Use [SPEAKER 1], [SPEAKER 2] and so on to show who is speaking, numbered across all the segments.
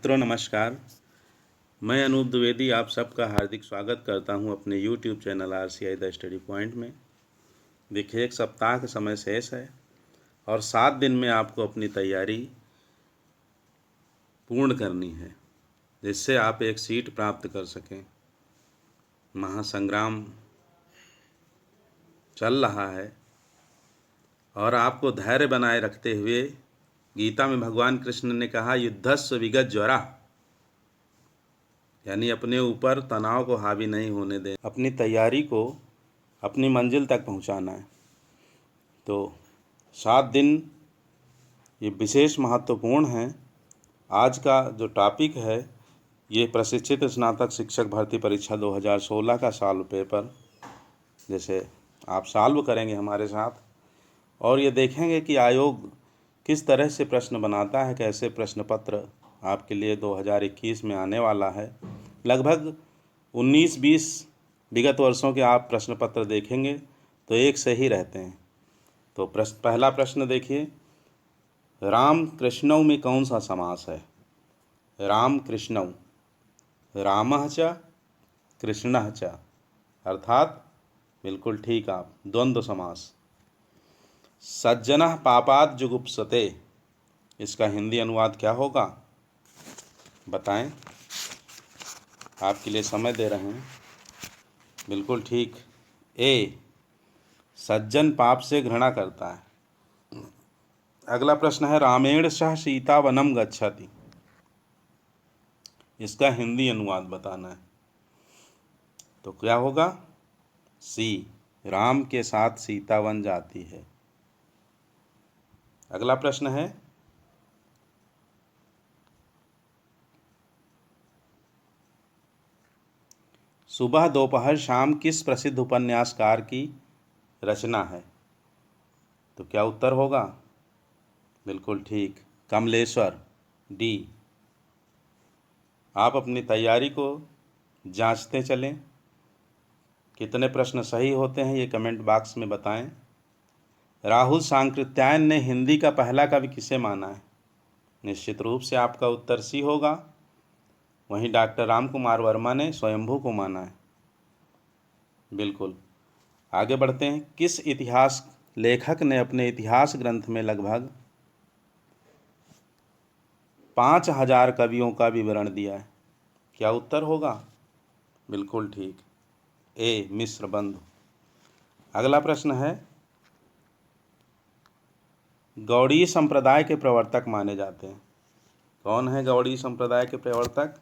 [SPEAKER 1] मित्रों नमस्कार। मैं अनूप द्विवेदी आप सबका हार्दिक स्वागत करता हूं अपने YouTube channel RCI the study point में। देखिए, एक सप्ताह का समय शेष है और 7 दिन में आपको अपनी तैयारी पूर्ण करनी है, जिससे आप एक सीट प्राप्त कर सकें। महासंग्राम चल रहा है और आपको धैर्य बनाए रखते हुए गीता में भगवान कृष्ण ने कहा, युद्धस्व विगत ज्वरा, यानी अपने ऊपर तनाव को हावी नहीं होने दें, अपनी तैयारी को अपनी मंजिल तक पहुंचाना है। तो 7 दिन ये विशेष महत्वपूर्ण हैं। आज का जो टॉपिक है ये प्रशिक्षित स्नातक शिक्षक भर्ती परीक्षा 2016 का सॉल्व पेपर, जैसे आप सॉल्व करेंगे हमारे साथ और ये देखेंगे कि आयोग किस तरह से प्रश्न बनाता है, कैसे प्रश्न पत्र आपके लिए 2021 में आने वाला है। लगभग 19-20 विगत वर्षों के आप प्रश्न पत्र देखेंगे तो एक से ही रहते हैं। तो पहला प्रश्न देखिए, राम कृष्णौ में कौन सा समास है? राम कृष्णौ, रामः च कृष्णः च, अर्थात बिल्कुल ठीक आप, द्वंद्व समास। सज्जनः पापात् जुगुप्सते, इसका हिंदी अनुवाद क्या होगा बताएं? आपके लिए समय दे रहे हैं। बिल्कुल ठीक, ए, सज्जन पाप से घृणा करता है। अगला प्रश्न है, रामेण सह सीता वनम गच्छति, इसका हिंदी अनुवाद बताना है। तो क्या होगा? सी, राम के साथ सीता वन जाती है। अगला प्रश्न है, सुबह दोपहर शाम किस प्रसिद्ध उपन्यासकार की रचना है? तो क्या उत्तर होगा? बिल्कुल ठीक, कमलेश्वर, डी। आप अपनी तैयारी को जांचते चलें। कितने प्रश्न सही होते हैं ये कमेंट बॉक्स में बताएं। राहुल सांकृत्यायन ने हिंदी का पहला कवि किसे माना है? निश्चित रूप से आपका उत्तर सी होगा। वहीं डॉक्टर राम कुमार वर्मा ने स्वयंभू को माना है। बिल्कुल, आगे बढ़ते हैं। किस इतिहास लेखक ने अपने इतिहास ग्रंथ में लगभग 5000 कवियों का विवरण दिया है? क्या उत्तर होगा? बिल्कुल ठीक, ए, मिश्र बंधु। अगला प्रश्न है, गौड़ीय संप्रदाय के प्रवर्तक माने जाते हैं। कौन है गौड़ीय संप्रदाय के प्रवर्तक?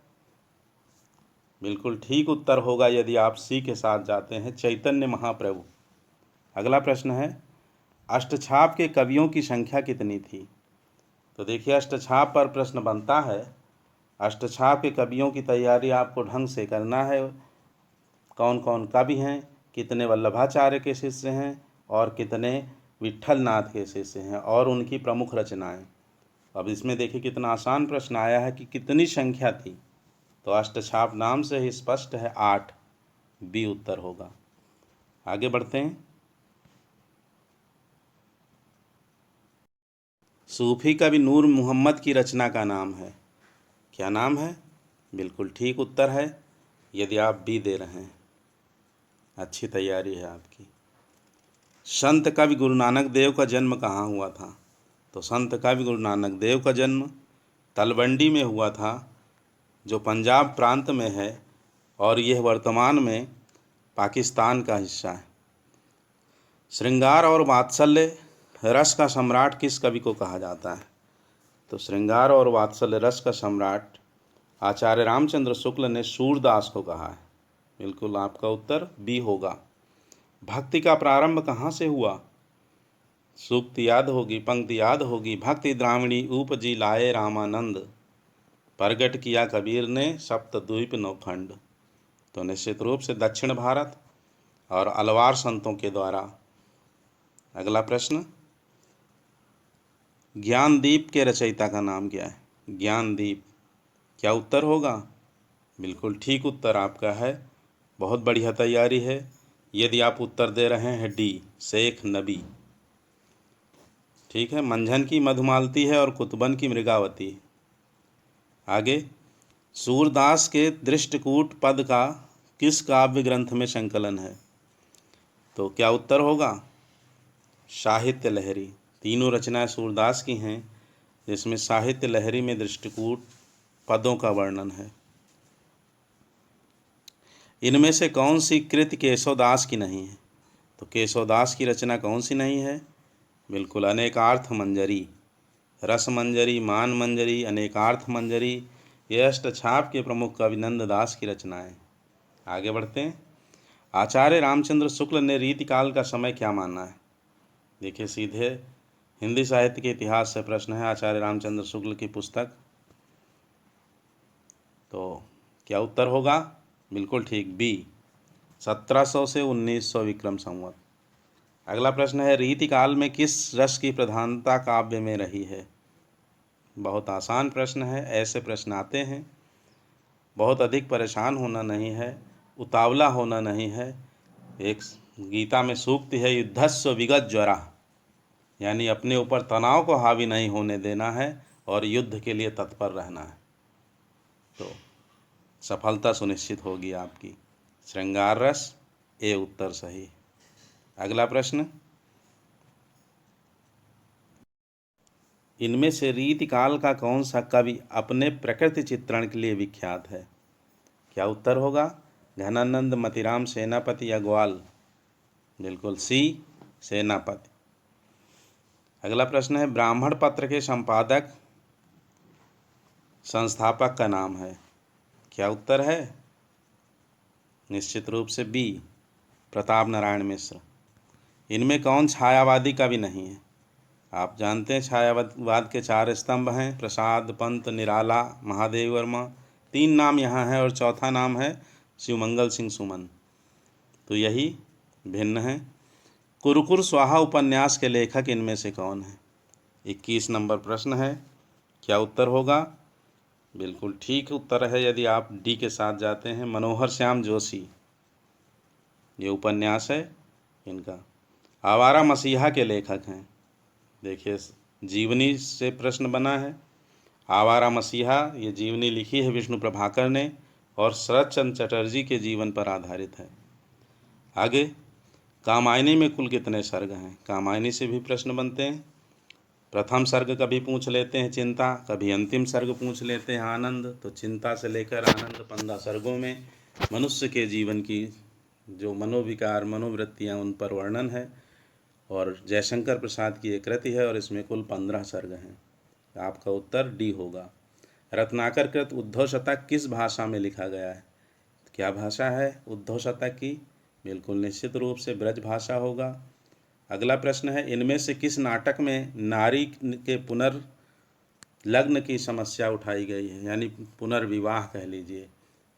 [SPEAKER 1] बिल्कुल ठीक उत्तर होगा, यदि आप सी के साथ जाते हैं, चैतन्य महाप्रभु। अगला प्रश्न है, अष्टछाप के कवियों की संख्या कितनी थी? तो देखिए, अष्टछाप पर प्रश्न बनता है। अष्टछाप के कवियों की तैयारी आपको ढंग से करना है। कौन कौन कवि हैं, कितने वल्लभाचार्य के शिष्य हैं और कितने विट्ठल नाथ के शिष्य हैं और उनकी प्रमुख रचनाएं। अब इसमें देखिए कितना आसान प्रश्न आया है कि कितनी संख्या थी। तो अष्टछाप नाम से ही स्पष्ट है, 8, बी उत्तर होगा। आगे बढ़ते हैं। सूफी कवि नूर मोहम्मद की रचना का नाम है? क्या नाम है? बिल्कुल ठीक उत्तर है, यदि आप बी दे रहे हैं। अच्छी तैयारी है आपकी। संत कवि गुरु नानक देव का जन्म कहाँ हुआ था? तो संत कवि गुरु नानक देव का जन्म तलवंडी में हुआ था, जो पंजाब प्रांत में है और यह वर्तमान में पाकिस्तान का हिस्सा है। श्रृंगार और वात्सल्य रस का सम्राट किस कवि को कहा जाता है? तो श्रृंगार और वात्सल्य रस का सम्राट आचार्य रामचंद्र शुक्ल ने सूरदास को कहा है। बिल्कुल आपका उत्तर बी होगा। भक्ति का प्रारंभ कहाँ से हुआ? सूक्ति याद होगी, पंक्ति याद होगी। भक्ति द्राविणी उपजी लाए रामानंद, प्रगट किया कबीर ने सप्तद्वीप नौखंड। तो निश्चित रूप से दक्षिण भारत और अलवार संतों के द्वारा। अगला प्रश्न, ज्ञानदीप के रचयिता का नाम क्या है? ज्ञानदीप, क्या उत्तर होगा? बिल्कुल ठीक उत्तर आपका है। बहुत बढ़िया तैयारी है। यदि आप उत्तर दे रहे हैं डी, शेख नबी। ठीक है, मंझन की मधुमालती है और कुतुबन की मृगावती। आगे, सूरदास के दृष्टकूट पद का किस काव्य ग्रंथ में संकलन है? तो क्या उत्तर होगा? साहित्य लहरी। तीनों रचनाएं सूरदास की हैं, जिसमें साहित्य लहरी में दृष्टकूट पदों का वर्णन है। इनमें से कौन सी कृति केशवदास की नहीं है? तो केशवदास की रचना कौन सी नहीं है? बिल्कुल, अनेकार्थ मंजरी। रस मंजरी, मान मंजरी, अनेकार्थ मंजरी, ये अष्टछाप के प्रमुख कवि नंददास की रचनाएं। आगे बढ़ते हैं। आचार्य रामचंद्र शुक्ल ने रीतिकाल का समय क्या माना है? देखिए, सीधे हिंदी साहित्य के इतिहास से प्रश्न है, आचार्य रामचंद्र शुक्ल की पुस्तक। तो क्या उत्तर होगा? बिल्कुल ठीक, बी, 1700 से 1900 विक्रम संवत। अगला प्रश्न है, रीतिकाल में किस रस की प्रधानता काव्य में रही है? बहुत आसान प्रश्न है, ऐसे प्रश्न आते हैं। बहुत अधिक परेशान होना नहीं है, उतावला होना नहीं है। एक गीता में सूक्ति है, युद्धस्व विगत ज्वरा, यानी अपने ऊपर तनाव को हावी नहीं होने देना है और युद्ध के लिए तत्पर रहना है, तो सफलता सुनिश्चित होगी आपकी। श्रृंगार रस, ए उत्तर सही। अगला प्रश्न, इनमें से रीतिकाल का कौन सा कवि अपने प्रकृति चित्रण के लिए विख्यात है? क्या उत्तर होगा? घनानंद, मतिराम, सेनापति या ग्वाल? बिल्कुल सी, सेनापति। अगला प्रश्न है, ब्राह्मण पत्र के संपादक संस्थापक का नाम है? क्या उत्तर है? निश्चित रूप से बी, प्रताप नारायण मिश्र। इनमें कौन छायावादी कवि नहीं है? आप जानते हैं छायावाद के चार स्तंभ हैं, प्रसाद, पंत, निराला, महादेव वर्मा। 3 नाम यहाँ है और चौथा नाम है शिवमंगल सिंह सुमन। तो यही भिन्न है। कुरकुर स्वाहा उपन्यास के लेखक इनमें से कौन है? 21 नंबर प्रश्न है। क्या उत्तर होगा? बिल्कुल ठीक उत्तर है, यदि आप डी के साथ जाते हैं, मनोहर श्याम जोशी। ये उपन्यास है इनका। आवारा मसीहा के लेखक हैं। देखिए, जीवनी से प्रश्न बना है। आवारा मसीहा, ये जीवनी लिखी है विष्णु प्रभाकर ने और शरत चंद्र चटर्जी के जीवन पर आधारित है। आगे, कामायनी में कुल कितने सर्ग हैं? कामायनी से भी प्रश्न बनते हैं। प्रथम सर्ग कभी पूछ लेते हैं चिंता, कभी अंतिम सर्ग पूछ लेते हैं आनंद। तो चिंता से लेकर आनंद 15 सर्गों में मनुष्य के जीवन की जो मनोविकार, मनोवृत्तियाँ, उन पर वर्णन है और जयशंकर प्रसाद की एक कृति है और इसमें कुल 15 सर्ग हैं। आपका उत्तर डी होगा। रत्नाकर कृत उद्धव शतक किस भाषा में लिखा गया है? क्या भाषा है उद्धव शतक की? बिल्कुल निश्चित रूप से ब्रज भाषा होगा। अगला प्रश्न है, इनमें से किस नाटक में नारी के पुनर्लग्न की समस्या उठाई गई है, यानी पुनर्विवाह कह लीजिए?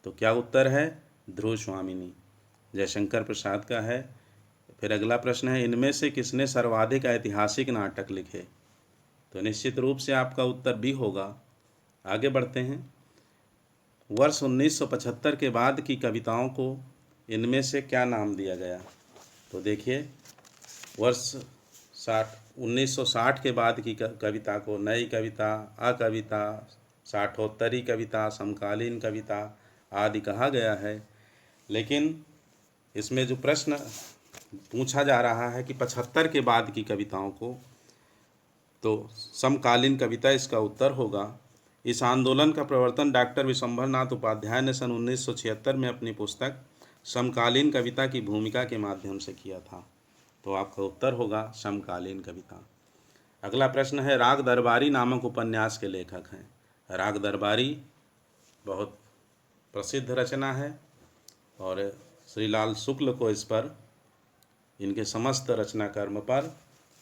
[SPEAKER 1] तो क्या उत्तर है? ध्रुव स्वामिनी, जयशंकर प्रसाद का है। फिर अगला प्रश्न है, इनमें से किसने सर्वाधिक ऐतिहासिक नाटक लिखे? तो निश्चित रूप से आपका उत्तर बी होगा। आगे बढ़ते हैं। वर्ष 1975 के बाद की कविताओं को इनमें से क्या नाम दिया गया? तो देखिए, वर्ष 1960 के बाद की कविता को नई कविता, अकविता, साठोत्तरी कविता, समकालीन कविता आदि कहा गया है। लेकिन इसमें जो प्रश्न पूछा जा रहा है कि 75 के बाद की कविताओं को, तो समकालीन कविता इसका उत्तर होगा। इस आंदोलन का प्रवर्तन डॉक्टर विशंभरनाथ उपाध्याय ने सन 1976 में अपनी पुस्तक समकालीन कविता की भूमिका के माध्यम से किया था। तो आपका उत्तर होगा समकालीन कविता। अगला प्रश्न है, राग दरबारी नामक उपन्यास के लेखक हैं? राग दरबारी बहुत प्रसिद्ध रचना है और श्रीलाल शुक्ल को इस पर, इनके समस्त रचना कर्म पर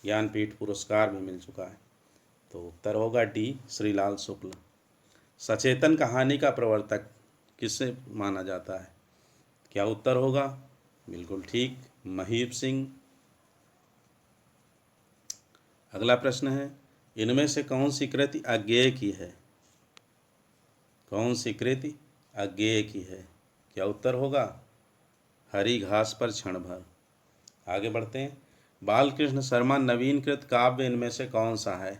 [SPEAKER 1] ज्ञानपीठ पुरस्कार भी मिल चुका है। तो उत्तर होगा डी, श्रीलाल शुक्ल। सचेतन कहानी का प्रवर्तक किसे माना जाता है? क्या उत्तर होगा? बिल्कुल ठीक, महीप सिंह। अगला प्रश्न है, इनमें से कौन सी कृति अज्ञेय की है? कौन सी कृति अज्ञेय की है? क्या उत्तर होगा? हरी घास पर क्षण भर। आगे बढ़ते हैं। बालकृष्ण शर्मा नवीनकृत काव्य इनमें से कौन सा है?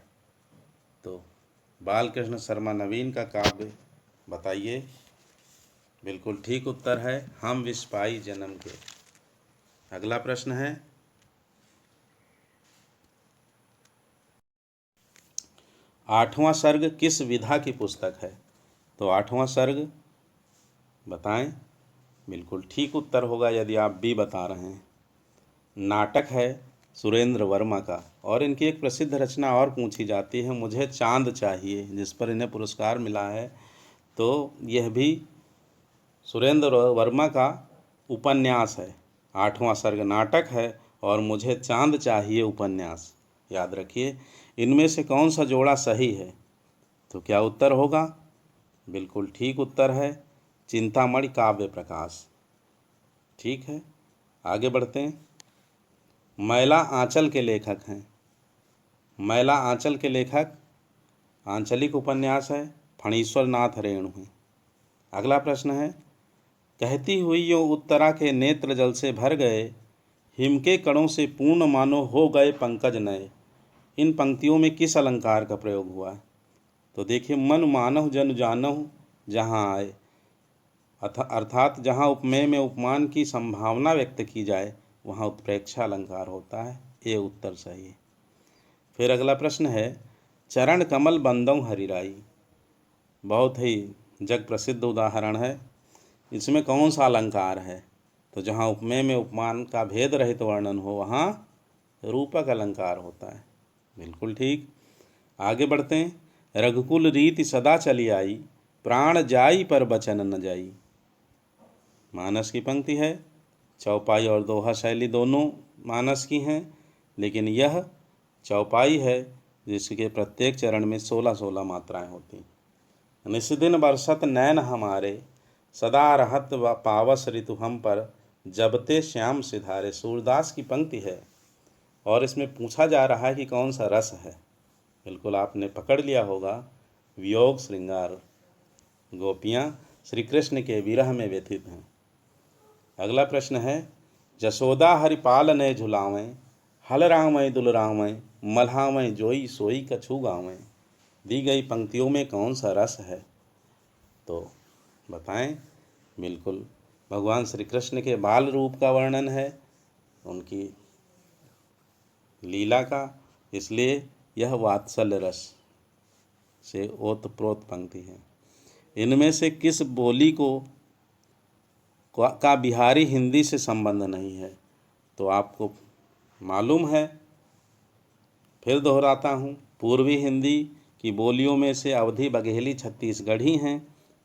[SPEAKER 1] तो बालकृष्ण शर्मा नवीन का काव्य बताइए। बिल्कुल ठीक उत्तर है हम विस्पाई जन्म के। अगला प्रश्न है, आठवां सर्ग किस विधा की पुस्तक है? तो आठवां सर्ग बताएं। बिल्कुल ठीक उत्तर होगा यदि आप भी बता रहे हैं। नाटक है सुरेंद्र वर्मा का। और इनकी एक प्रसिद्ध रचना और पूछी जाती है, मुझे चांद चाहिए, जिस पर इन्हें पुरस्कार मिला है। तो यह भी सुरेंद्र वर्मा का उपन्यास है। आठवां सर्ग नाटक है और मुझे चांद चाहिए उपन्यास। याद रखिए, इनमें से कौन सा जोड़ा सही है? तो क्या उत्तर होगा? बिल्कुल ठीक उत्तर है चिंतामणि काव्य प्रकाश। ठीक है, आगे बढ़ते हैं। मैला आंचल के लेखक हैं। मैला आंचल के लेखक आंचलिक उपन्यास है फणीश्वर नाथ रेणु हैं। अगला प्रश्न है, कहती हुई यो उत्तरा के नेत्र जल से भर गए, हिम के कणों से पूर्ण मानो हो गए पंकज नए। इन पंक्तियों में किस अलंकार का प्रयोग हुआ है? तो देखिए, मन मानहु जन जानहु जहाँ आए, अर्थात जहाँ उपमेय में उपमान की संभावना व्यक्त की जाए वहाँ उत्प्रेक्षा अलंकार होता है। ये उत्तर सही है। फिर अगला प्रश्न है, चरण कमल बंदौ हरिराई। बहुत ही जग प्रसिद्ध उदाहरण है। इसमें कौन सा अलंकार है? तो जहाँ उपमेय में उपमान का भेद रहित वर्णन हो वहाँ रूपक अलंकार होता है। बिल्कुल ठीक। आगे बढ़ते हैं। रघुकुल रीति सदा चली आई, प्राण जाई पर बचन न जाई। मानस की पंक्ति है। चौपाई और दोहा शैली दोनों मानस की हैं, लेकिन यह चौपाई है जिसके प्रत्येक चरण में 16-16 मात्राएं होती। निस्दिन बरसत नैन हमारे, सदा रहत व पावस ऋतु हम पर, जबते श्याम सिधारे। सूरदास की पंक्ति है और इसमें पूछा जा रहा है कि कौन सा रस है। बिल्कुल आपने पकड़ लिया होगा, वियोग श्रृंगार। गोपियाँ श्री कृष्ण के विरह में व्यथित हैं। अगला प्रश्न है, जसोदा हरिपाल ने झुलावें, हल रामें दुल रामें, मल्हावें जोई सोई कछु गावें। दी गई पंक्तियों में कौन सा रस है? तो बताएं। बिल्कुल भगवान श्री कृष्ण के बाल रूप का वर्णन है, उनकी लीला का, इसलिए यह वात्सल्य रस से ओतप्रोत पंक्ति है। इनमें से किस बोली का बिहारी हिंदी से संबंध नहीं है? तो आपको मालूम है, फिर दोहराता हूँ, पूर्वी हिंदी की बोलियों में से अवधी, बघेली, छत्तीसगढ़ी हैं।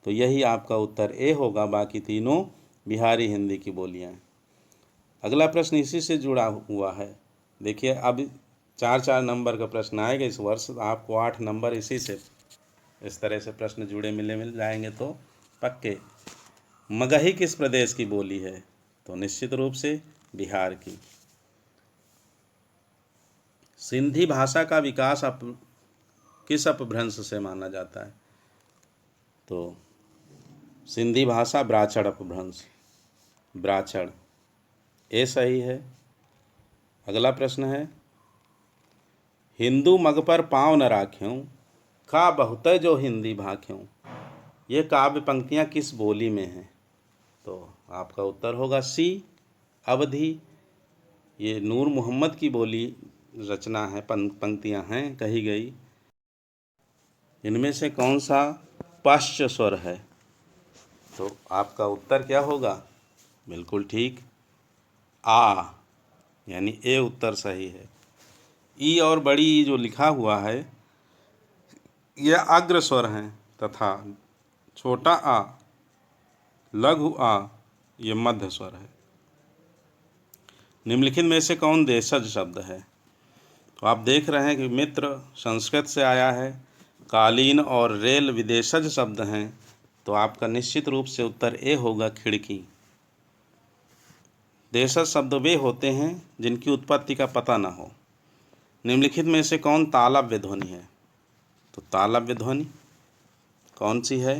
[SPEAKER 1] तो यही आपका उत्तर ए होगा, बाकी तीनों बिहारी हिंदी की बोलियाँ हैं। अगला प्रश्न इसी से जुड़ा हुआ है। देखिए, अब 4-4 नंबर का प्रश्न आएगा इस वर्ष, आपको 8 नंबर इसी से, इस तरह से प्रश्न जुड़े मिल जाएंगे तो पक्के। मगही किस प्रदेश की बोली है? तो निश्चित रूप से बिहार की। सिंधी भाषा का विकास किस अपभ्रंश से माना जाता है? तो सिंधी भाषा ब्राह्मण अपभ्रंश, ब्राह्मण, ये सही है। अगला प्रश्न है, हिंदू मग पर पाँव न राख्यों, का बहुत जो हिंदी भाख्यों। ये काव्य पंक्तियाँ किस बोली में हैं? तो आपका उत्तर होगा सी, अवधी। ये नूर मोहम्मद की बोली रचना है, पंक्तियाँ हैं कही गई। इनमें से कौन सा पाश्च स्वर है? तो आपका उत्तर क्या होगा? बिल्कुल ठीक, आ, यानी ए उत्तर सही है। ई और बड़ी ई जो लिखा हुआ है यह अग्र स्वर हैं, तथा छोटा आ, लघु आ, ये मध्य स्वर है। निम्नलिखित में से कौन देशज शब्द है? तो आप देख रहे हैं कि मित्र संस्कृत से आया है, कालीन और रेल विदेशज शब्द हैं। तो आपका निश्चित रूप से उत्तर ए होगा, खिड़की। देशज शब्द वे होते हैं जिनकी उत्पत्ति का पता न हो। निम्नलिखित में से कौन तालव्य ध्वनि है? तो तालव्य ध्वनि कौन सी है?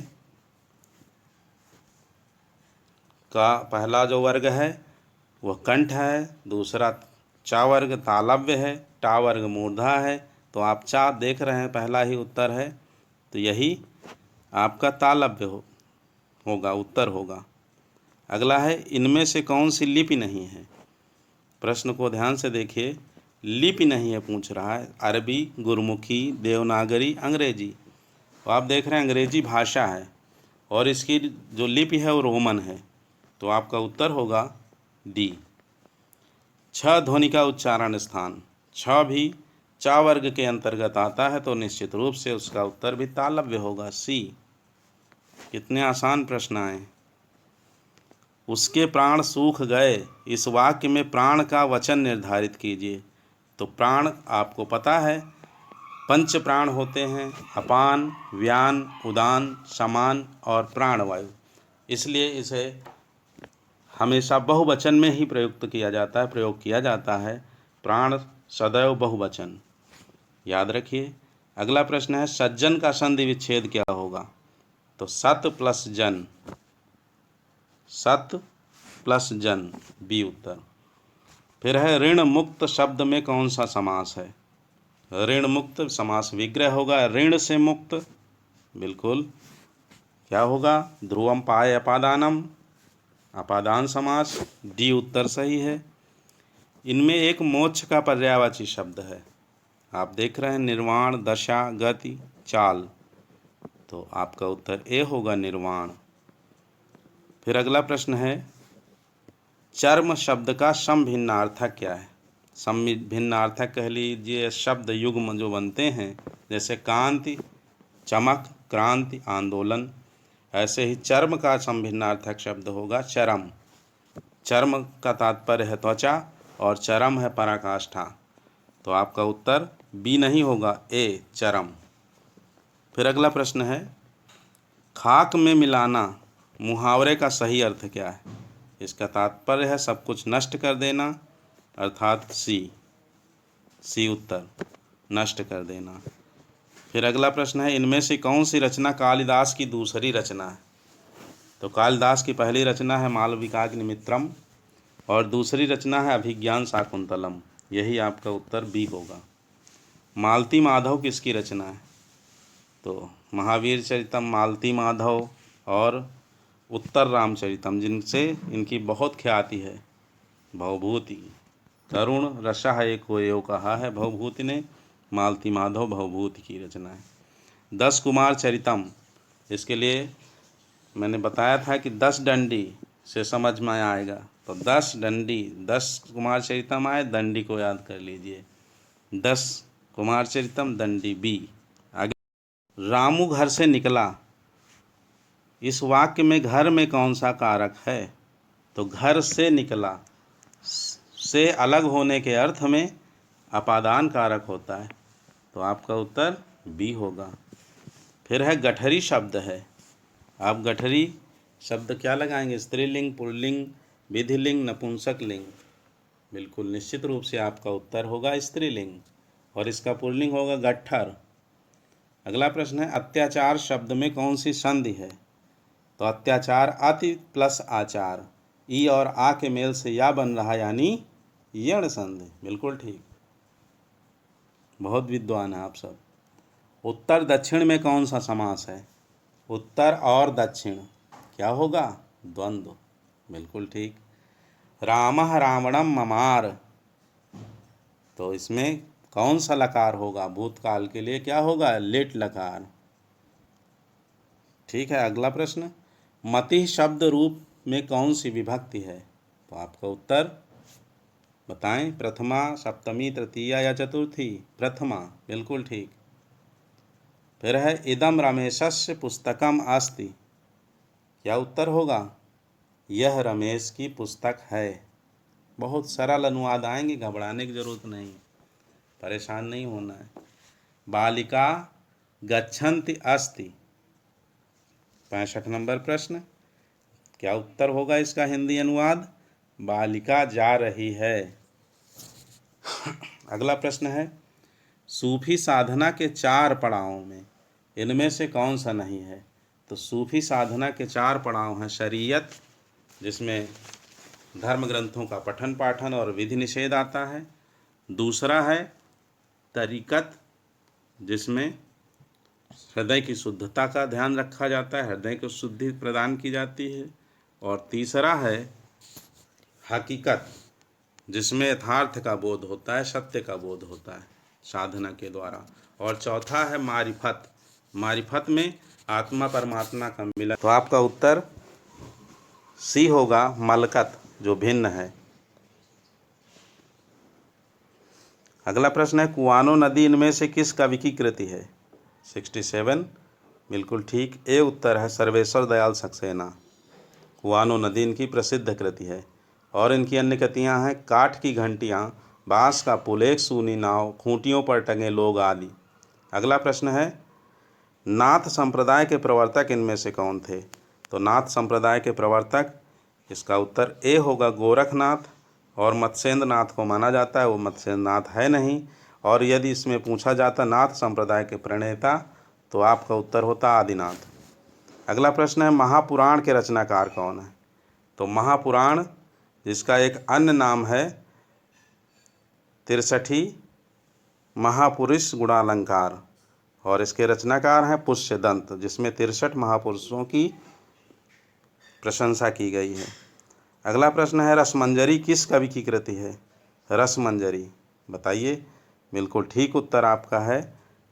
[SPEAKER 1] का पहला जो वर्ग है वह कंठ है, दूसरा चा वर्ग तालव्य है, टा वर्ग मूर्धा है। तो आप चा देख रहे हैं, पहला ही उत्तर है तो यही आपका तालव्य होगा, उत्तर होगा। अगला है, इनमें से कौन सी लिपि नहीं है? प्रश्न को ध्यान से देखिए, लिपि नहीं है पूछ रहा है। अरबी, गुरमुखी, देवनागरी, अंग्रेजी। तो आप देख रहे हैं अंग्रेजी भाषा है और इसकी जो लिपि है वो रोमन है, तो आपका उत्तर होगा डी। छ ध्वनि का उच्चारण स्थान, छ भी च वर्ग के अंतर्गत आता है, तो निश्चित रूप से उसका उत्तर भी तालव्य होगा, सी। कितने आसान प्रश्न आए। उसके प्राण सूख गए, इस वाक्य में प्राण का वचन निर्धारित कीजिए। तो प्राण आपको पता है पंच प्राण होते हैं, अपान, व्यान, उदान, समान और प्राणवायु, इसलिए इसे हमेशा बहुवचन में ही प्रयोग किया जाता है। प्राण सदैव बहुवचन, याद रखिए। अगला प्रश्न है, सज्जन का संधि विच्छेद क्या होगा? तो सत प्लस जन, सत प्लस जन, बी उत्तर। फिर है, ऋण मुक्त शब्द में कौन सा समास है? ऋण मुक्त समास विग्रह होगा, ऋण से मुक्त, बिल्कुल। क्या होगा? ध्रुवम पाए अपादानम, अपादान समास, डी उत्तर सही है। इनमें एक मोक्ष का पर्यायवाची शब्द है, आप देख रहे हैं, निर्वाण, दशा, गति, चाल, तो आपका उत्तर ए होगा, निर्वाण। फिर अगला प्रश्न है, चर्म शब्द का समभिन्नार्थक क्या है? समभिन्नार्थक कह लीजिए शब्द युग्म जो बनते हैं, जैसे कांति, चमक, क्रांति, आंदोलन, ऐसे ही चर्म का समभिन्नार्थक शब्द होगा चरम। चर्म का तात्पर्य है त्वचा और चरम है पराकाष्ठा, तो आपका उत्तर बी नहीं होगा, ए चरम। फिर अगला प्रश्न है, खाक में मिलाना मुहावरे का सही अर्थ क्या है? इसका तात्पर्य है सब कुछ नष्ट कर देना, अर्थात सी उत्तर, नष्ट कर देना। फिर अगला प्रश्न है, इनमें से कौन सी रचना कालिदास की दूसरी रचना है? तो कालिदास की पहली रचना है मालविकाग्निमित्रम और दूसरी रचना है अभिज्ञान शाकुंतलम, यही आपका उत्तर बी होगा। मालती माधव किसकी रचना है? तो महावीर चरितम, मालती माधव और उत्तर रामचरितम, जिनसे इनकी बहुत ख्याति है। भवभूति, करुण रसा एको एव कहा है भवभूति ने, मालती माधव भवभूति की रचना है। 10 कुमार चरितम, इसके लिए मैंने बताया था कि 10 डंडी से समझ में आएगा, तो 10 डंडी, 10 कुमार चरितम आए, दंडी को याद कर लीजिए, 10 कुमार चरितम, दंडी, बी। आगे, रामू घर से निकला, इस वाक्य में घर में कौन सा कारक है? तो घर से निकला से अलग होने के अर्थ में अपादान कारक होता है, तो आपका उत्तर बी होगा। फिर है, गठरी शब्द है, आप गठरी शब्द क्या लगाएंगे? स्त्रीलिंग, पुल्लिंग, विधिलिंग, नपुंसक लिंग, बिल्कुल निश्चित रूप से आपका उत्तर होगा स्त्रीलिंग और इसका पुल्लिंग होगा गट्ठर। अगला प्रश्न है, अत्याचार शब्द में कौन सी संधि है? तो अत्याचार अति प्लस आचार, ई और आ के मेल से या बन रहा, यानी यण संधि, बिल्कुल ठीक, बहुत विद्वान है आप सब। उत्तर दक्षिण में कौन सा समास है? उत्तर और दक्षिण क्या होगा? द्वंद्व, बिल्कुल ठीक। रामः रावणम ममार, तो इसमें कौन सा लकार होगा? भूतकाल के लिए क्या होगा? लिट लकार, ठीक है। अगला प्रश्न, मति शब्द रूप में कौन सी विभक्ति है? तो आपका उत्तर बताएं, प्रथमा, सप्तमी, तृतीया या चतुर्थी? प्रथमा, बिल्कुल ठीक। फिर है, इदम रमेशस्य पुस्तकम अस्ति, क्या उत्तर होगा? यह रमेश की पुस्तक है। बहुत सरल अनुवाद आएंगे, घबराने की जरूरत नहीं, परेशान नहीं होना है। बालिका गच्छन्ति अस्ति, 65 नंबर प्रश्न, क्या उत्तर होगा इसका हिंदी अनुवाद? बालिका जा रही है। अगला प्रश्न है, सूफी साधना के 4 पड़ावों में इनमें से कौन सा नहीं है? तो सूफी साधना के 4 पड़ाव हैं, शरीयत, जिसमें धर्म ग्रंथों का पठन पाठन और विधि निषेध आता है। दूसरा है तरीकत, जिसमें हृदय की शुद्धता का ध्यान रखा जाता है, हृदय को शुद्धि प्रदान की जाती है। और तीसरा है हकीकत, जिसमें यथार्थ का बोध होता है, सत्य का बोध होता है साधना के द्वारा। और चौथा है मारिफत, मारिफत में आत्मा परमात्मा का मिलन। तो आपका उत्तर सी होगा, मलकत, जो भिन्न है। अगला प्रश्न है कुआनो नदी इनमें से किस कवि की कृति है? 67 बिल्कुल ठीक, ए उत्तर है सर्वेश्वर दयाल सक्सेना। कुआनो नदी इनकी प्रसिद्ध कृति है। और इनकी अन्य कृतियाँ हैं काठ की घंटियाँ, बाँस का पुल, एक सूनी नाव, खूंटियों पर टंगे लोग आदि। अगला प्रश्न है नाथ संप्रदाय के प्रवर्तक इनमें से कौन थे? तो नाथ संप्रदाय के प्रवर्तक, इसका उत्तर ए होगा गोरखनाथ। और मत्स्येंद्र नाथ को माना जाता है, वो मत्स्येंद्र नाथ है नहीं। और यदि इसमें पूछा जाता नाथ संप्रदाय के प्रणेता, तो आपका उत्तर होता आदिनाथ। अगला प्रश्न है महापुराण के रचनाकार कौन है? तो महापुराण, जिसका एक अन्य नाम है 63 महापुरुष गुणालंकार, और इसके रचनाकार हैं पुष्यदंत, जिसमें 63 महापुरुषों की प्रशंसा की गई है। अगला प्रश्न है रसमंजरी किस कवि की कृति है? रसमंजरी बताइए। बिल्कुल ठीक उत्तर आपका है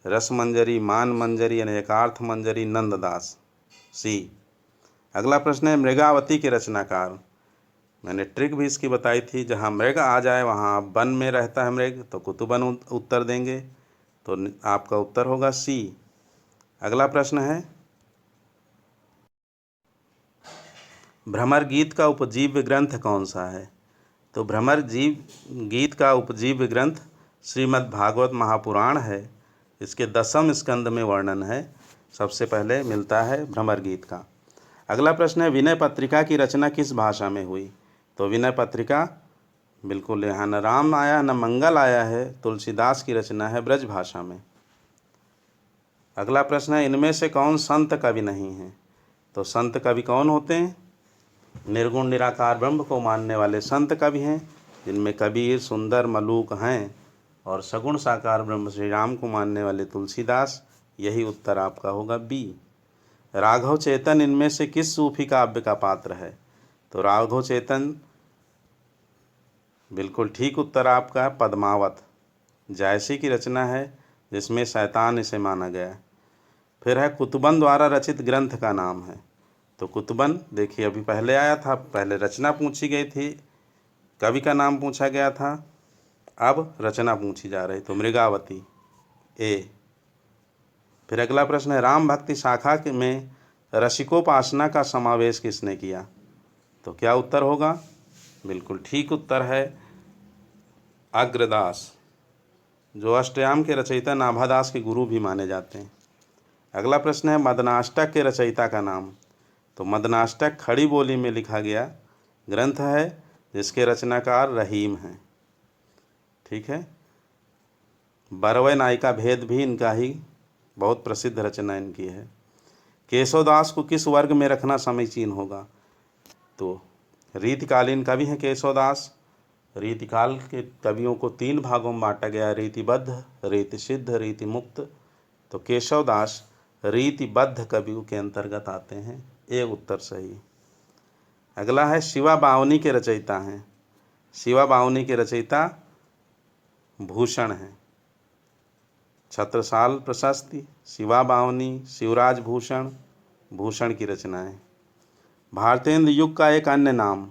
[SPEAKER 1] रसमंजरी, मान मंजरी, अनेकार्थ मंजरी, नंददास, सी। अगला प्रश्न है मृगावती के रचनाकार। मैंने ट्रिक भी इसकी बताई थी, जहाँ मृग आ जाए वहाँ वन में रहता है मृग, तो कुतुबन उत्तर देंगे, तो आपका उत्तर होगा सी। अगला प्रश्न है भ्रमर गीत का उपजीव्य ग्रंथ कौन सा है? तो भ्रमर गीत का उपजीव्य ग्रंथ श्रीमद् भागवत महापुराण है। इसके 10वें स्कंद में वर्णन है, सबसे पहले मिलता है भ्रमर गीत का। अगला प्रश्न है विनय पत्रिका की रचना किस भाषा में हुई? तो विनय पत्रिका, बिल्कुल यहाँ न राम आया न मंगल आया है, तुलसीदास की रचना है ब्रज भाषा में। अगला प्रश्न है इनमें से कौन संत कवि नहीं है? तो संत कवि कौन होते हैं? निर्गुण निराकार ब्रह्म को मानने वाले संत कवि हैं, जिनमें कबीर, सुंदर, मलूक हैं। और सगुण साकार ब्रह्म श्री राम को मानने वाले तुलसीदास। यही उत्तर आपका होगा बी। राघव चेतन इनमें से किस सूफी काव्य का पात्र है? तो राघव चेतन, बिल्कुल ठीक उत्तर आपका पद्मावत, जायसी की रचना है, जिसमें शैतान इसे माना गया। फिर है कुतुबन द्वारा रचित ग्रंथ का नाम है। तो कुतुबन, देखिए अभी पहले आया था, पहले रचना पूछी गई थी, कवि का नाम पूछा गया था, अब रचना पूछी जा रही, तो मृगावती, ए। फिर अगला प्रश्न है राम भक्ति शाखा में रसिकोपासना का समावेश किसने किया? तो क्या उत्तर होगा? बिल्कुल ठीक उत्तर है अग्रदास, जो अष्टयाम के रचयिता नाभादास के गुरु भी माने जाते हैं। अगला प्रश्न है मदनाष्टक के रचयिता का नाम। तो मदनाष्टक खड़ी बोली में लिखा गया ग्रंथ है, जिसके रचनाकार रहीम हैं। ठीक है। बरवय नायिका भेद भी इनका ही बहुत प्रसिद्ध रचना इनकी है। केशवदास को किस वर्ग में रखना समीचीन होगा? तो रीतिकालीन कवि हैं केशवदास। रीतिकाल के कवियों को 3 भागों में बांटा गया, रीतिबद्ध, रीतिसिद्ध, रीतिमुक्त। तो केशवदास रीतिबद्ध कवियों के अंतर्गत आते हैं, ये उत्तर सही। अगला है शिवा बावनी के रचयिता हैं। शिवा बावनी के रचयिता भूषण हैं। छत्रसाल प्रशस्ति, शिवा बावनी, शिवराज भूषण, भूषण की रचनाएं। भारतेंद्र युग का एक अन्य नाम,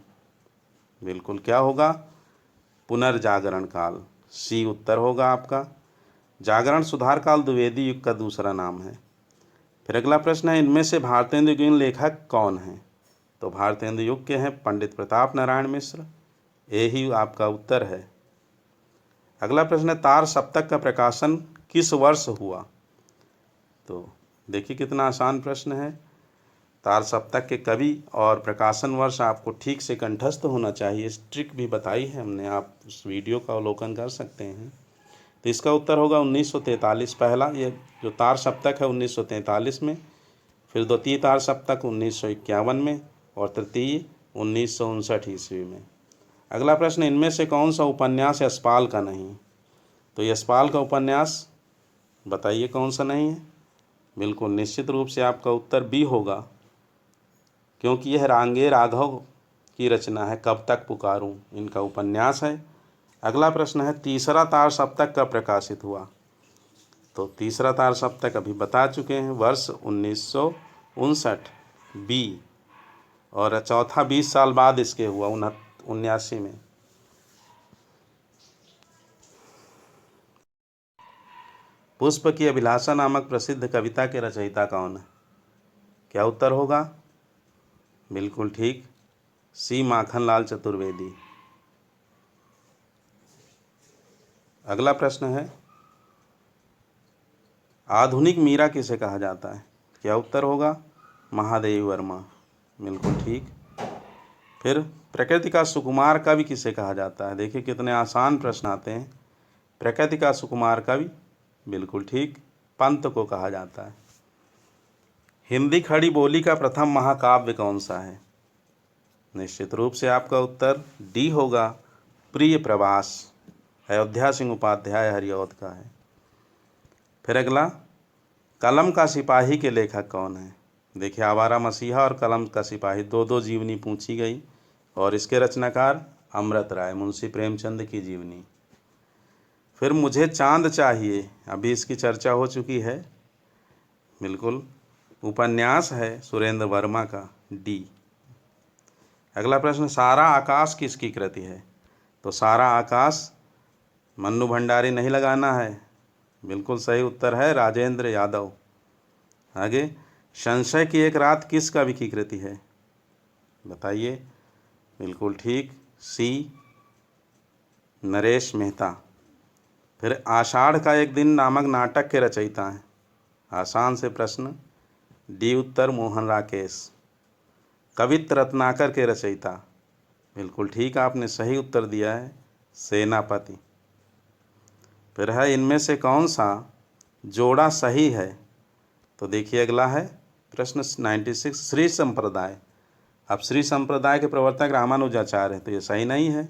[SPEAKER 1] बिल्कुल क्या होगा? पुनर्जागरण काल, सी उत्तर होगा आपका। जागरण सुधार काल द्विवेदी युग का दूसरा नाम है। फिर अगला प्रश्न है इनमें से भारतेंद्र युगीन लेखक कौन हैं? तो भारतेंद्र युग के हैं पंडित प्रताप नारायण मिश्र, यही आपका उत्तर है। अगला प्रश्न है तार सप्तक का प्रकाशन किस वर्ष हुआ? तो देखिए कितना आसान प्रश्न है। तार सप्तक के कवि और प्रकाशन वर्ष आपको ठीक से कंठस्थ होना चाहिए, इस ट्रिक भी बताई है हमने, आप उस वीडियो का अवलोकन कर सकते हैं। तो इसका उत्तर होगा 1943। पहला ये जो तार सप्तक है 1943 में, फिर द्वितीय तार सप्तक 1951 में, और तृतीय 1959 ईस्वी में। अगला प्रश्न इनमें से कौन सा उपन्यास यशपाल का नहीं? तो यशपाल का उपन्यास बताइए कौन सा नहीं है? बिल्कुल निश्चित रूप से आपका उत्तर बी होगा, क्योंकि यह रांगे राघव की रचना है। कब तक पुकारूं इनका उपन्यास है। अगला प्रश्न है, तीसरा तार सप्तक कब प्रकाशित हुआ। तो तीसरा तार सप्तक अभी बता चुके हैं, वर्ष 1959 बी। और चौथा 20 साल बाद इसके हुआ 1979 में। पुष्प की अभिलाषा नामक प्रसिद्ध कविता के रचयिता कौन है। क्या उत्तर होगा। बिल्कुल ठीक, सी माखनलाल चतुर्वेदी। अगला प्रश्न है, आधुनिक मीरा किसे कहा जाता है। क्या उत्तर होगा। महादेवी वर्मा। बिल्कुल ठीक। फिर प्रकृति का सुकुमार कवि किसे कहा जाता है। देखिए कितने आसान प्रश्न आते हैं। प्रकृति का सुकुमार कवि, बिल्कुल ठीक, पंत को कहा जाता है। हिंदी खड़ी बोली का प्रथम महाकाव्य कौन सा है। निश्चित रूप से आपका उत्तर डी होगा, प्रिय प्रवास। अयोध्या सिंह उपाध्याय हरिऔध का है। फिर अगला, कलम का सिपाही के लेखक कौन है। देखिए आवारा मसीहा और कलम का सिपाही दो दो जीवनी पूछी गई, और इसके रचनाकार अमृत राय, मुंशी प्रेमचंद की जीवनी। फिर मुझे चांद चाहिए, अभी इसकी चर्चा हो चुकी है, बिल्कुल उपन्यास है सुरेंद्र वर्मा का, डी। अगला प्रश्न, सारा आकाश किसकी कृति है। तो सारा आकाश मन्नू भंडारी नहीं लगाना है, बिल्कुल सही उत्तर है राजेंद्र यादव। आगे, संशय की एक रात किस कवि की कृति है। बताइए। बिल्कुल ठीक, सी नरेश मेहता। फिर आषाढ़ का एक दिन नामक नाटक के रचयिता हैं। आसान से प्रश्न, डी उत्तर मोहन राकेश। कवित्र रत्नाकर के रचयिता, बिल्कुल ठीक, आपने सही उत्तर दिया है, सेनापति। फिर है, इनमें से कौन सा जोड़ा सही है। तो देखिए अगला है प्रश्न 96, श्री संप्रदाय। अब श्री संप्रदाय के प्रवर्तक रामानुजाचार्य है, तो ये सही नहीं है।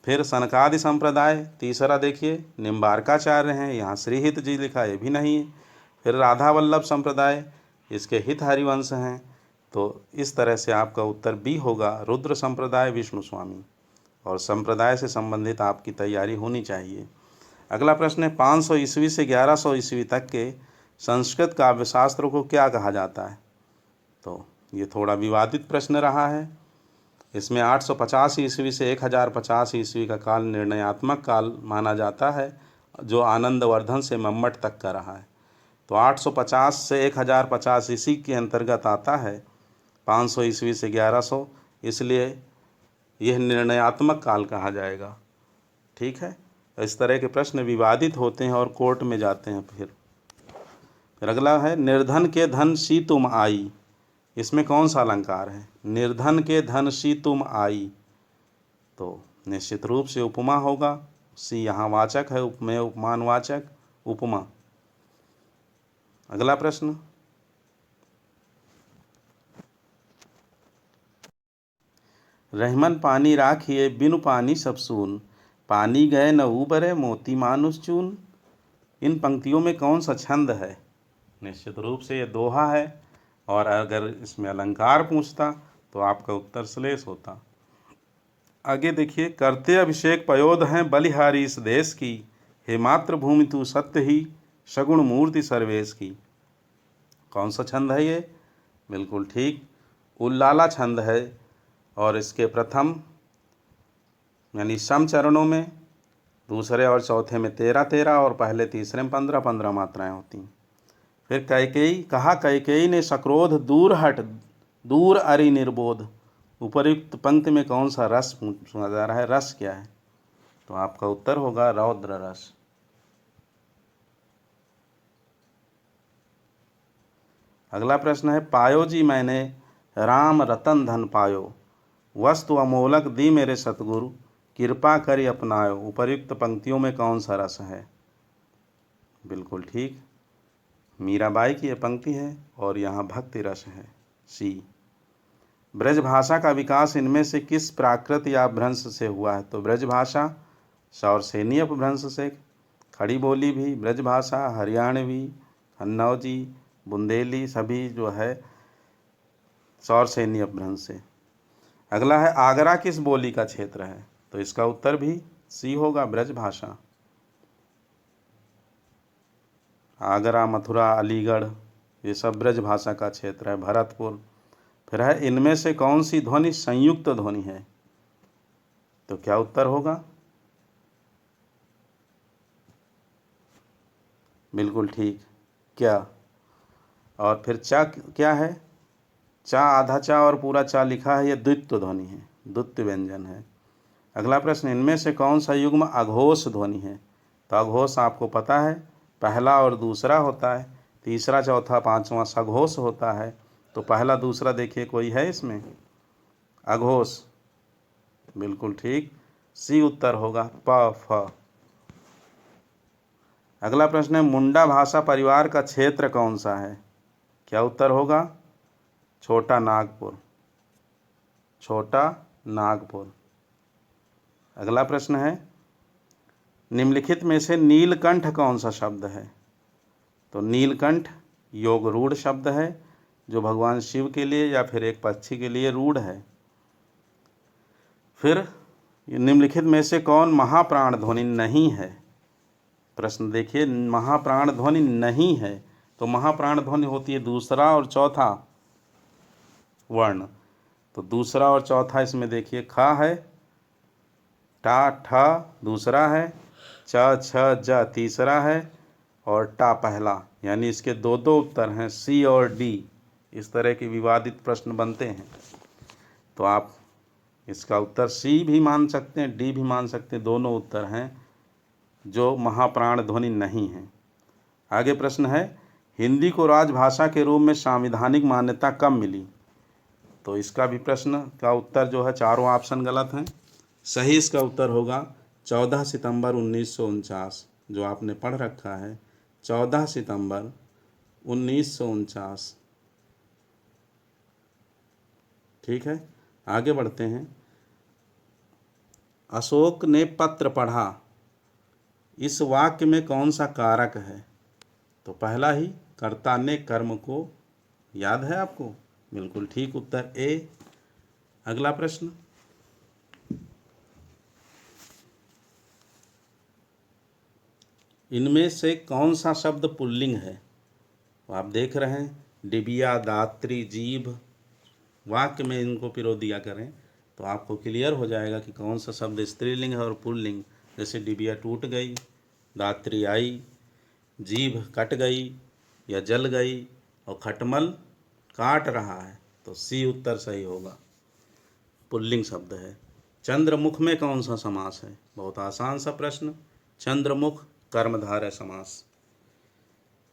[SPEAKER 1] फिर सनकादि संप्रदाय, तीसरा देखिए निम्बारकाचार्य हैं, यहाँ श्रीहित जी लिखा, ये भी नहीं है। फिर राधा वल्लभ संप्रदाय, इसके हित हरिवंश हैं। तो इस तरह से आपका उत्तर बी होगा, रुद्र संप्रदाय विष्णु स्वामी। और संप्रदाय से संबंधित आपकी तैयारी होनी चाहिए। अगला प्रश्न है, 500 ईस्वी से 1100 ईस्वी तक के संस्कृत काव्यशास्त्र को क्या कहा जाता है। तो ये थोड़ा विवादित प्रश्न रहा है। इसमें 850 ईस्वी से 1050 ईस्वी का काल निर्णयात्मक काल माना जाता है, जो आनंदवर्धन से मम्मट तक का रहा है। तो 850 से 1050 इसी के अंतर्गत आता है, 500 ईस्वी से 1100, इसलिए यह निर्णयात्मक काल कहा जाएगा। ठीक है, इस तरह के प्रश्न विवादित होते हैं और कोर्ट में जाते हैं। फिर अगला है, निर्धन के धन सी तुम आई, इसमें कौन सा अलंकार है। निर्धन के धन सी तुम आई, तो निश्चित रूप से उपमा होगा, सी यहाँ वाचक है, उपमेय उपमानवाचक, उपमा। अगला प्रश्न, रहमन पानी राखिए बिनु पानी सब सून, पानी गए न उबरे मोती मानुष चून। इन पंक्तियों में कौन सा छंद है। निश्चित रूप से ये दोहा है, और अगर इसमें अलंकार पूछता तो आपका उत्तर श्लेष होता। आगे देखिए, करते अभिषेक पयोध हैं बलिहारी इस देश की, हे मातृभूमि तू सत्य ही सगुण मूर्ति सर्वेश की। कौन सा छंद है ये। बिल्कुल ठीक, उल्लाला छंद है, और इसके प्रथम यानी सम चरणों में, दूसरे और चौथे में 13-13 और पहले तीसरे में 15-15 मात्राएं होती। फिर कैकेयी, कहा कैकेयी ने सक्रोध दूर हट दूर अरि निर्बोध। उपयुक्त पंक्ति में कौन सा रस सुना जा रहा है, रस क्या है। तो आपका उत्तर होगा रौद्र रस। अगला प्रश्न है, पायो जी मैंने राम रतन धन पायो, वस्तु अमोलक दी मेरे सतगुरु, कृपा करी अपनायो। उपर्युक्त पंक्तियों में कौन सा रस है। बिल्कुल ठीक, मीराबाई की यह पंक्ति है, और यहाँ भक्ति रस है, सी। ब्रजभाषा का विकास इनमें से किस प्राकृत या अपभ्रंश से हुआ है। तो ब्रजभाषा सौरसेनी अपभ्रंश से, खड़ी बोली भी ब्रजभाषा, हरियाणवी, कन्नौजी, बुंदेली सभी जो है सौर सैन्य अपभ्रंश से। अगला है आगरा किस बोली का क्षेत्र है? तो इसका उत्तर भी सी होगा, ब्रज भाषा। आगरा, मथुरा, अलीगढ़ ये सब ब्रज भाषा का क्षेत्र है। भरतपुर। फिर है इनमें से कौन सी ध्वनि संयुक्त ध्वनि है? तो क्या उत्तर होगा? बिल्कुल ठीक, क्या। और फिर चा क्या है? चा, आधा चा और पूरा चा लिखा है, ये द्वित्व ध्वनि है, द्वित्व व्यंजन है। अगला प्रश्न, इनमें से कौन सा युग्म अघोष ध्वनि है? तो अघोष आपको पता है, पहला और दूसरा होता है, तीसरा चौथा पांचवा सघोष होता है। तो पहला दूसरा देखिए कोई है इसमें? अघोष, बिल्कुल ठीक, सी उत्तर होगा, प फ। अगला प्रश्न है मुंडा भाषा परिवार का क्षेत्र कौन सा है? क्या उत्तर होगा? छोटा नागपुर, छोटा नागपुर। अगला प्रश्न है निम्नलिखित में से नीलकंठ कौन सा शब्द है? तो नीलकंठ योग रूढ़ शब्द है, जो भगवान शिव के लिए या फिर एक पक्षी के लिए रूढ़ है। फिर निम्नलिखित में से कौन महाप्राण ध्वनि नहीं है? प्रश्न देखिए, महाप्राण ध्वनि नहीं है, तो महाप्राण ध्वनि होती है दूसरा और चौथा वर्ण। तो दूसरा और चौथा इसमें देखिए, खा है, टा ठा दूसरा है, च छ ज तीसरा है और टा पहला, यानी इसके दो दो उत्तर हैं, सी और डी। इस तरह के विवादित प्रश्न बनते हैं, तो आप इसका उत्तर सी भी मान सकते हैं, डी भी मान सकते हैं, दोनों उत्तर हैं जो महाप्राण ध्वनि नहीं है। आगे प्रश्न है हिंदी को राजभाषा के रूप में संवैधानिक मान्यता कब मिली? तो इसका भी प्रश्न का उत्तर जो है, चारों ऑप्शन गलत हैं। सही इसका उत्तर होगा 14 सितंबर 1949, जो आपने पढ़ रखा है, 14 सितंबर 1949। ठीक है, आगे बढ़ते हैं। अशोक ने पत्र पढ़ा, इस वाक्य में कौन सा कारक है? तो पहला ही, कर्ता ने कर्म को, याद है आपको? बिल्कुल ठीक, उत्तर ए। अगला प्रश्न, इनमें से कौन सा शब्द पुल्लिंग है? तो आप देख रहे हैं, डिबिया, दात्री, जीभ, वाक्य में इनको पिरो दिया करें तो आपको क्लियर हो जाएगा कि कौन सा शब्द स्त्रीलिंग है और पुल्लिंग। जैसे डिबिया टूट गई, दात्री आई, जीभ कट गई या जल गई और खटमल काट रहा है, तो सी उत्तर सही होगा, पुल्लिंग शब्द है। चंद्रमुख में कौन सा समास है? बहुत आसान सा प्रश्न, चंद्रमुख कर्मधारय समास।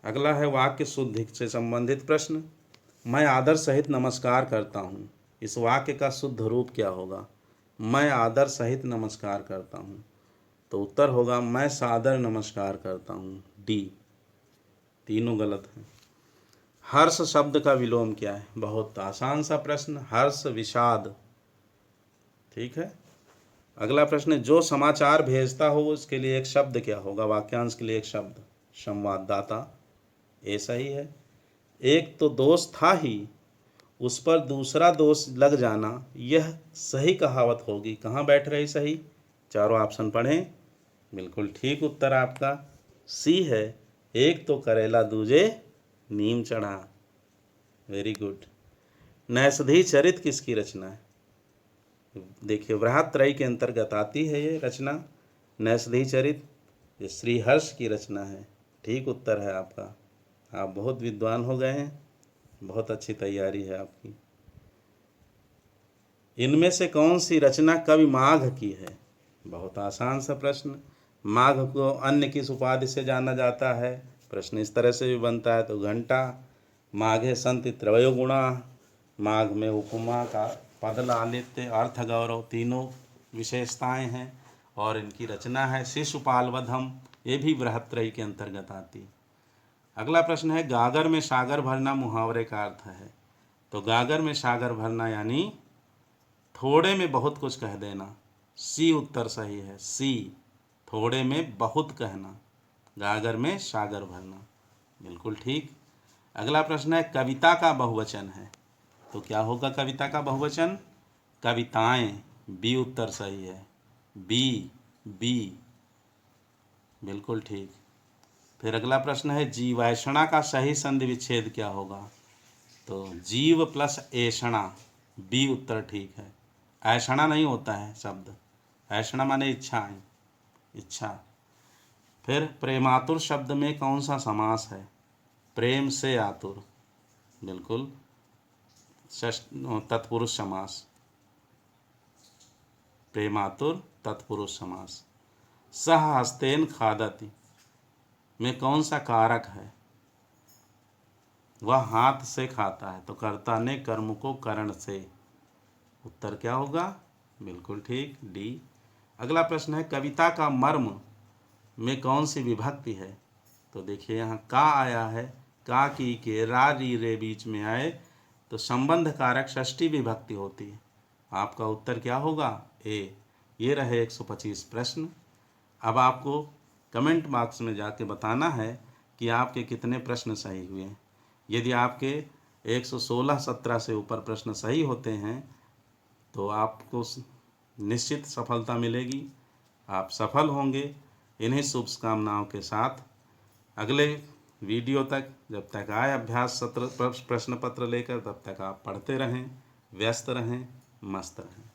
[SPEAKER 1] अगला है वाक्य शुद्धि से संबंधित प्रश्न, मैं आदर सहित नमस्कार करता हूँ, इस वाक्य का शुद्ध रूप क्या होगा? मैं आदर सहित नमस्कार करता हूँ, तो उत्तर होगा मैं सादर नमस्कार करता हूँ, डी। तीनों गलत हैं। हर्ष शब्द का विलोम क्या है? बहुत आसान सा प्रश्न, हर्ष विषाद। ठीक है। अगला प्रश्न है जो समाचार भेजता हो उसके लिए एक शब्द क्या होगा? वाक्यांश के लिए एक शब्द, संवाददाता। ये सही है। एक तो दोष था ही, उस पर दूसरा दोष लग जाना, यह सही कहावत होगी। कहाँ बैठ रही सही? चारों ऑप्शन पढ़ें। बिल्कुल ठीक उत्तर आपका सी है, एक तो करेला दूजे नीम चढ़ा। Very good. नैषधि चरित किसकी रचना है? देखिए, वृहत्रयी के अंतर्गत आती है ये रचना, नैषधि चरित, ये श्रीहर्ष की रचना है। ठीक उत्तर है आपका। आप बहुत विद्वान हो गए हैं, बहुत अच्छी तैयारी है आपकी। इनमें से कौन सी रचना कवि माघ की है? बहुत आसान सा प्रश्न, माघ को अन्य किस उपाधि से जाना जाता है? प्रश्न इस तरह से भी बनता है, तो घंटा, माघे संति त्रवयो गुणा, माघ में उपमा का पद लालित्य, अर्थ गौरव, तीनों विशेषताएं हैं। और इनकी रचना है शिशुपाल वधम, ये भी बृहत्रयी के अंतर्गत आती। अगला प्रश्न है गागर में सागर भरना मुहावरे का अर्थ है? तो गागर में सागर भरना यानी थोड़े में बहुत कुछ कह देना, सी उत्तर सही है, सी, थोड़े में बहुत कहना, गागर में सागर भरना। बिल्कुल ठीक। अगला प्रश्न है कविता का बहुवचन है, तो क्या होगा कविता का बहुवचन? कविताएं। बी उत्तर सही है। बी बिल्कुल ठीक। फिर अगला प्रश्न है जीवैषणा का सही संधि विच्छेद क्या होगा? तो जीव प्लस ऐषणा। बी उत्तर ठीक है। ऐषणा नहीं होता है शब्द, ऐषणा माने इच्छाएं, इच्छा। फिर प्रेमातुर शब्द में कौन सा समास है? प्रेम से आतुर, बिल्कुल तत्पुरुष समास। प्रेमातुर तत्पुरुष समास। सह हस्तेन खादति में कौन सा कारक है? वह हाथ से खाता है, तो कर्ता ने कर्म को करण से। उत्तर क्या होगा? बिल्कुल ठीक, डी। अगला प्रश्न है कविता का मर्म में कौन सी विभक्ति है? तो देखिए यहाँ का आया है, का की के रा री रे बीच में आए तो संबंध कारक षष्ठी विभक्ति होती है। आपका उत्तर क्या होगा? ए। ये रहे 125 प्रश्न। अब आपको कमेंट बॉक्स में जाके बताना है कि आपके कितने प्रश्न सही हुए हैं। यदि आपके 116-17 से ऊपर प्रश्न सही होते हैं तो आपको निश्चित सफलता मिलेगी, आप सफल होंगे। इन्हीं शुभकामनाओं के साथ अगले वीडियो तक, जब तक आए अभ्यास सत्र प्रश्न पत्र लेकर, तब तक आप पढ़ते रहें, व्यस्त रहें, मस्त रहें।